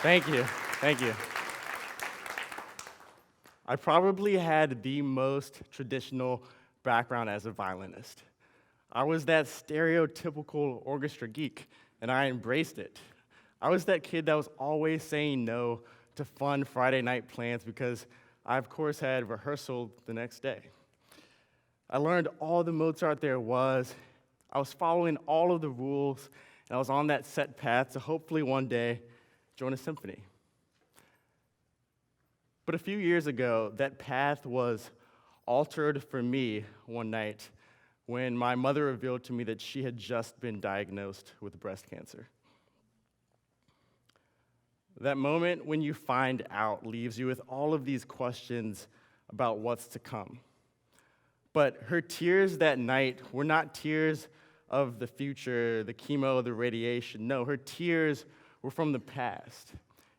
Thank you. Thank you. I probably had the most traditional background as a violinist. I was that stereotypical orchestra geek, and I embraced it. I was that kid that was always saying no to fun Friday night plans because I, of course, had rehearsal the next day. I learned all the Mozart there was. I was following all of the rules, and I was on that set path to hopefully one day join a symphony. But a few years ago, that path was altered for me one night when my mother revealed to me that she had just been diagnosed with breast cancer. That moment when you find out leaves you with all of these questions about what's to come. But her tears that night were not tears of the future, the chemo, the radiation. No, her tears were from the past.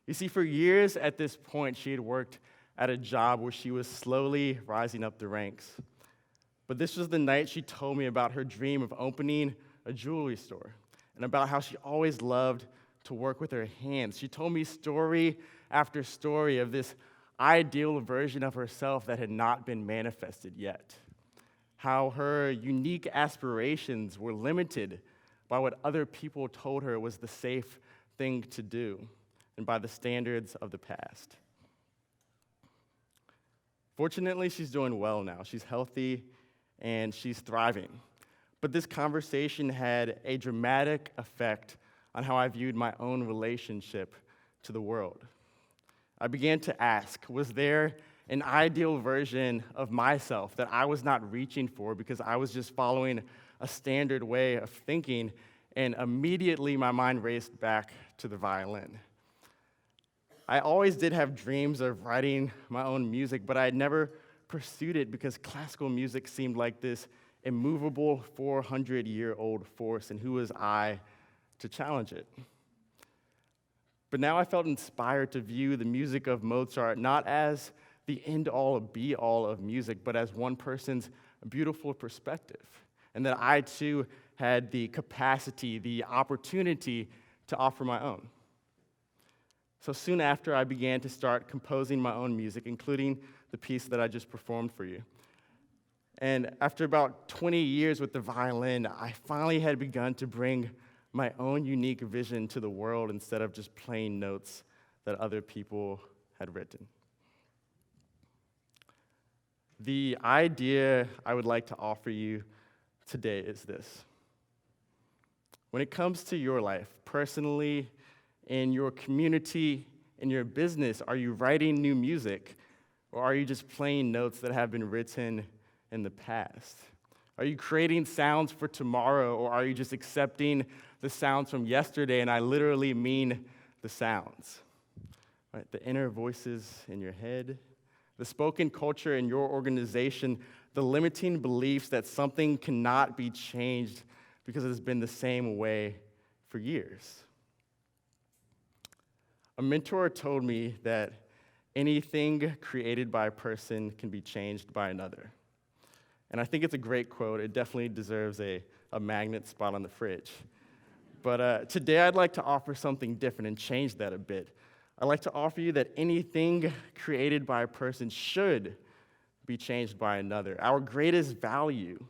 You see, for years at this point, she had worked at a job where she was slowly rising up the ranks. But this was the night she told me about her dream of opening a jewelry store and about how she always loved to work with her hands. She told me story after story of this ideal version of herself that had not been manifested yet. How her unique aspirations were limited by what other people told her was the safe thing to do and by the standards of the past. Fortunately, she's doing well now. She's healthy and she's thriving. But this conversation had a dramatic effect on how I viewed my own relationship to the world. I began to ask, was there an ideal version of myself that I was not reaching for because I was just following a standard way of thinking, and immediately my mind raced back to the violin. I always did have dreams of writing my own music, but I had never pursued it because classical music seemed like this immovable 400-year-old force, and who was I to challenge it? But now I felt inspired to view the music of Mozart not as the end-all, be-all of music, but as one person's beautiful perspective, and that I too had the capacity, the opportunity to offer my own. So soon after, I began to start composing my own music, including the piece that I just performed for you. And after about 20 years with the violin, I finally had begun to bring my own unique vision to the world instead of just playing notes that other people had written. The idea I would like to offer you today is this. When it comes to your life, personally, in your community, in your business, are you writing new music, or are you just playing notes that have been written in the past? Are you creating sounds for tomorrow, or are you just accepting the sounds from yesterday? And I literally mean the sounds. Right? The inner voices in your head, the spoken culture in your organization, the limiting beliefs that something cannot be changed because it has been the same way for years. A mentor told me that anything created by a person can be changed by another. And I think it's a great quote. It definitely deserves a magnet spot on the fridge. But today I'd like to offer something different and change that a bit. I'd like to offer you that anything created by a person should be changed by another. Our greatest value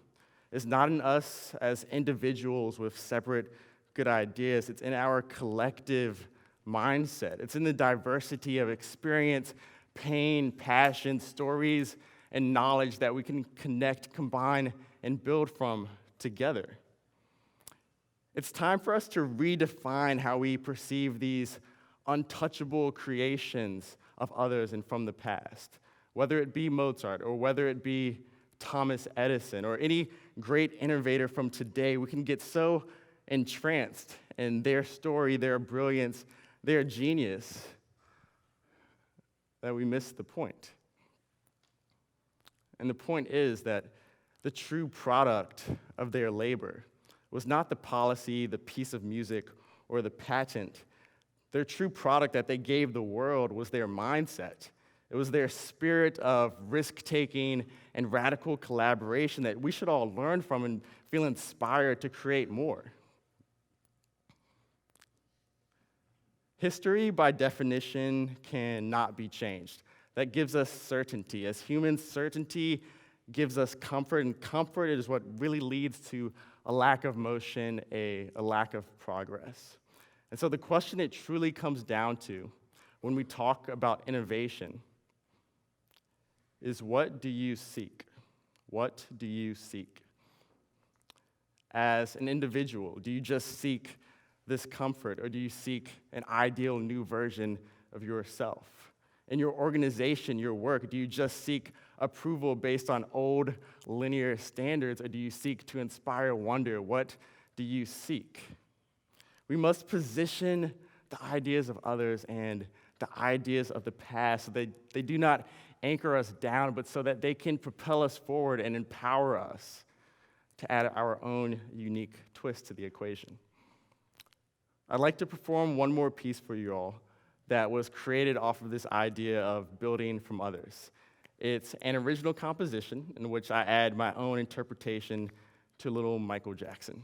is not in us as individuals with separate good ideas. It's in our collective mindset. It's in the diversity of experience, pain, passion, stories, and knowledge that we can connect, combine, and build from together. It's time for us to redefine how we perceive these untouchable creations of others and from the past, whether it be Mozart or whether it be Thomas Edison or any great innovator from today. We can get so entranced in their story, their brilliance, their genius, that we miss the point. And the point is that the true product of their labor was not the policy, the piece of music, or the patent. Their true product that they gave the world was their mindset. It was their spirit of risk-taking and radical collaboration that we should all learn from and feel inspired to create more. History, by definition, cannot be changed. That gives us certainty. As humans, certainty gives us comfort, and comfort is what really leads to a lack of motion, a lack of progress. And so the question it truly comes down to when we talk about innovation is, what do you seek? What do you seek? As an individual, do you just seek this comfort, or do you seek an ideal new version of yourself? In your organization, your work, do you just seek approval based on old linear standards, or do you seek to inspire wonder? What do you seek? We must position the ideas of others and the ideas of the past so they do not anchor us down, but so that they can propel us forward and empower us to add our own unique twist to the equation. I'd like to perform one more piece for you all that was created off of this idea of building from others. It's an original composition in which I add my own interpretation to little Michael Jackson.